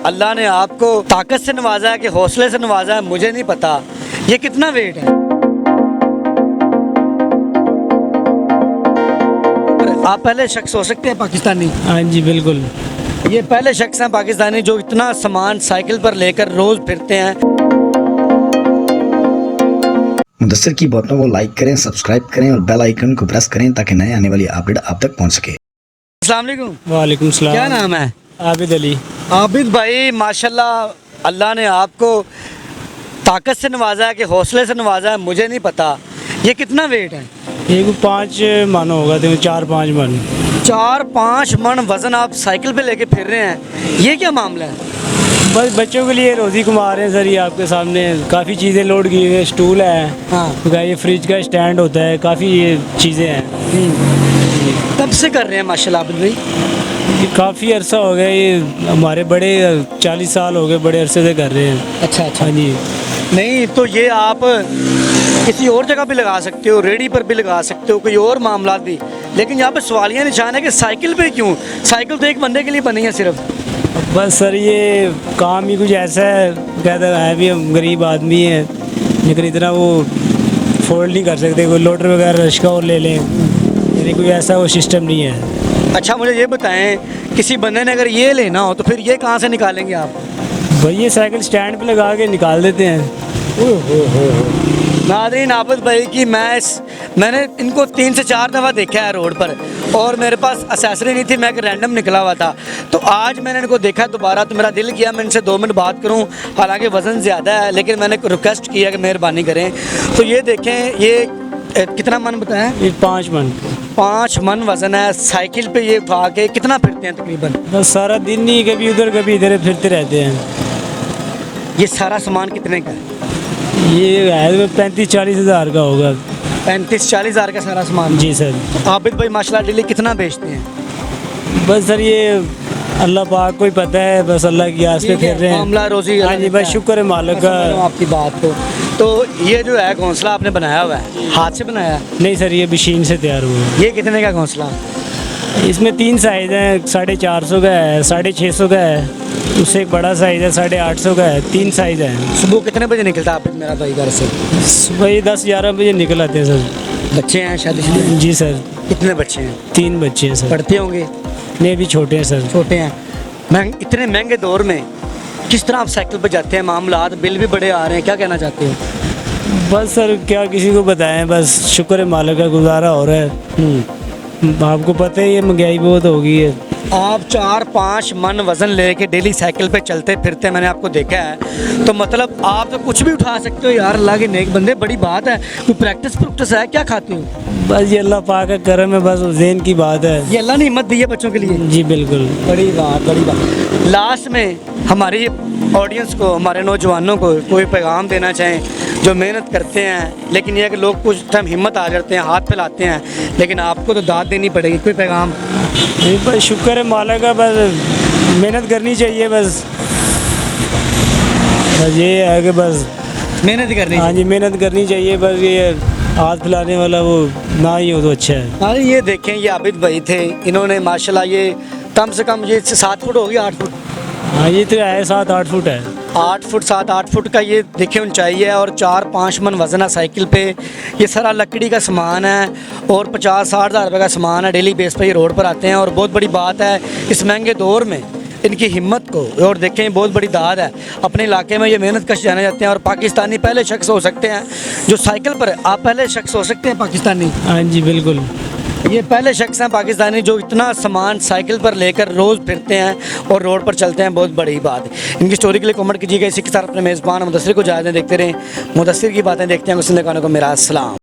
اللہ نے آپ کو طاقت سے نوازا ہے کہ حوصلے سے نوازا ہے مجھے نہیں پتا، یہ کتنا ویٹ ہے؟ آپ پہلے شخص ہو سکتے ہیں پاکستانی؟ ہاں جی بالکل. یہ پہلے شخص ہیں پاکستانی جو اتنا سامان سائیکل پر لے کر روز پھرتے ہیں. مدثر کی باتوں کو لائک کریں، سبسکرائب کریں اور بیل آئیکن کو پریس کریں تاکہ نئے آنے والی اپڈیٹ آپ تک پہنچ سکے. السلام علیکم. وعلیکم السلام. کیا نام ہے؟ عابد علی. عابد بھائی ماشاءاللہ اللہ نے آپ کو طاقت سے نوازا ہے کہ حوصلے سے نوازا ہے مجھے نہیں پتا، یہ کتنا ویٹ ہے؟ یہ کوئی 5 من ہوگا، 4-5 من. 4-5 من وزن آپ سائیکل پہ لے کے پھر رہے ہیں، یہ کیا معاملہ ہے؟ بس بچوں کے لیے روزی کما رہے ہیں سر. یہ آپ کے سامنے کافی چیزیں لوڈ کی ہوئی ہیں. اسٹول ہے، ہاں یہ فریج کا اسٹینڈ ہوتا ہے، کافی یہ چیزیں ہیں. کب سے کر رہے ہیں ماشاءاللہ عابد بھائی؟ یہ کافی عرصہ ہو گیا، یہ ہمارے بڑے 40 سال ہو گئے، بڑے عرصے سے کر رہے ہیں. اچھا اچھا. ہاں جی. نہیں تو یہ آپ کسی اور جگہ بھی لگا سکتے ہو، ریڈی پر بھی لگا سکتے ہو، کوئی اور معاملات بھی، لیکن یہاں پہ سوالیہ نشان ہے کہ سائیکل پہ کیوں؟ سائیکل تو ایک بندے کے لیے بنی ہے صرف. بس سر یہ کام ہی کچھ ایسا ہے، کہتا ہے بھی ہم غریب آدمی ہیں لیکن اتنا وہ فولڈ نہیں کر سکتے. کوئی لوڈر وغیرہ رشکا اور لے لیں، یعنی کوئی ایسا وہ سسٹم نہیں ہے. اچھا مجھے یہ بتائیں، کسی بندے نے اگر یہ لینا ہو تو پھر یہ کہاں سے نکالیں گے آپ؟ بھائی یہ سائیکل سٹینڈ پہ لگا کے نکال دیتے ہیں. ناظرین عابد بھائی کی میں نے ان کو 3 سے 4 دفعہ دیکھا ہے روڈ پر، اور میرے پاس اسیسری نہیں تھی، میں ایک رینڈم نکلا ہوا تھا، تو آج میں نے ان کو دیکھا دوبارہ تو میرا دل کیا میں ان سے 2 منٹ بات کروں. حالانکہ وزن زیادہ ہے لیکن میں نے ریکویسٹ کیا کہ مہربانی کریں. تو یہ دیکھیں، یہ کتنا من بتایا؟ یہ 5 من. 5 من وزن ہے. سائیکل پہ یہ اٹھا کے کتنا پھرتے ہیں تقریباً؟ بس سارا دن ہی کبھی ادھر کبھی ادھر پھرتے رہتے ہیں. یہ سارا سامان کتنے کا ہے؟ یہ ہے 35-40 ہزار کا ہوگا. 35-40 ہزار کا سارا سامان؟ جی سر. عابد بھائی ماشاءاللہ ڈیلی کتنا بیچتے ہیں؟ بس سر یہ اللہ پاک کو ہی پتہ ہے، بس اللہ کی آس پہ پھر رہے ہیں. معاملہ روزی. ہاں جی بس شکر ہے مالک کا. آپ کی بات کو تو یہ جو ہے گھونسلہ آپ نے بنایا ہوا ہے، ہاتھ سے بنایا ہے؟ نہیں سر یہ مشین سے تیار ہوا ہے. یہ کتنے کا گھونسلہ؟ اس میں 3 سائز ہیں، 450 کا ہے، 650 کا ہے، اس سے ایک بڑا سائز ہے 850 کا ہے. 3 سائز ہیں. صبح کتنے بجے نکلتا آپ میرا بھائی گھر سے؟ صبح 10-11 بجے نکل آتے ہیں سر. بچے ہیں شادی شدہ؟ جی سر. کتنے بچے ہیں؟ 3 بچے ہیں سر. پڑھتے ہوں گے؟ نہیں بھی چھوٹے ہیں سر. چھوٹے ہیں. اتنے مہنگے دور میں کس طرح آپ سائیکل پہ جاتے ہیں؟ معاملات بل بھی بڑے آ رہے ہیں، کیا کہنا چاہتے ہو؟ بس سر کیا کسی کو بتائیں، بس شکر ہے مالک کا، گزارا ہو رہا ہے. آپ کو پتہ ہے یہ مہنگائی بہت ہو گئی ہے. آپ 4-5 من وزن لے کے ڈیلی سائیکل پہ چلتے پھرتے میں نے آپ کو دیکھا ہے، تو مطلب آپ تو کچھ بھی اٹھا سکتے ہو یار. اللہ کے نیک بندے، بڑی بات ہے. کوئی پریکٹس ہے؟ کیا کھاتے ہو؟ بس یہ اللہ پاک کا کرم ہے، بس ذہن کی بات ہے. یہ اللہ نے ہمت دی ہے بچوں کے لیے. جی بالکل. بڑی بات، بڑی بات. لاسٹ میں ہماری آڈینس کو، ہمارے نوجوانوں کو کوئی پیغام دینا چاہیں جو محنت کرتے ہیں، لیکن یہ ہے کہ لوگ کچھ ٹائم ہمت آ جاتے ہیں، ہاتھ پھیلاتے ہیں، لیکن آپ کو تو داد دینی پڑے گی. کوئی پیغام؟ بس شکر ہے مالک کا، بس محنت کرنی چاہیے. بس یہ ہے کہ بس محنت کرنی. ہاں جی محنت کرنی چاہیے. بس یہ ہاتھ پھیلانے والا وہ نہ ہی ہو تو اچھا ہے. ہاں یہ دیکھیں، یہ عابد بھائی تھے، انہوں نے ماشاءاللہ یہ کم سے کم یہ 7 فٹ ہوگی، 8 فٹ. ہاں یہ تو ہے 7-8 فٹ ہے. 8 فٹ 7-8 فٹ کا یہ دیکھیں اونچائی ہے، اور 4-5 من وزن ہے سائیکل پہ. یہ سارا لکڑی کا سامان ہے اور 50-60 ہزار روپے کا سامان ہے. ڈیلی بیس پہ یہ روڈ پر آتے ہیں، اور بہت بڑی بات ہے اس مہنگے دور میں ان کی ہمت کو. اور دیکھیں بہت بڑی داد ہے. اپنے علاقے میں یہ محنت کش جانے جاتے ہیں، اور پاکستانی پہلے شخص ہو سکتے ہیں جو سائیکل پر. آپ پہلے شخص ہو سکتے ہیں پاکستانی؟ ہاں جی بالکل. یہ پہلے شخص ہیں پاکستانی جو اتنا سامان سائیکل پر لے کر روز پھرتے ہیں اور روڈ پر چلتے ہیں. بہت بڑی بات ہے. ان کی سٹوری کے لیے کمنٹ کیجیے گا. اسی کے ساتھ اپنے میزبان مدثر کو جائزیں دیکھتے رہیں. مدثر کی باتیں دیکھتے ہیں. سننے کو میرا السلام.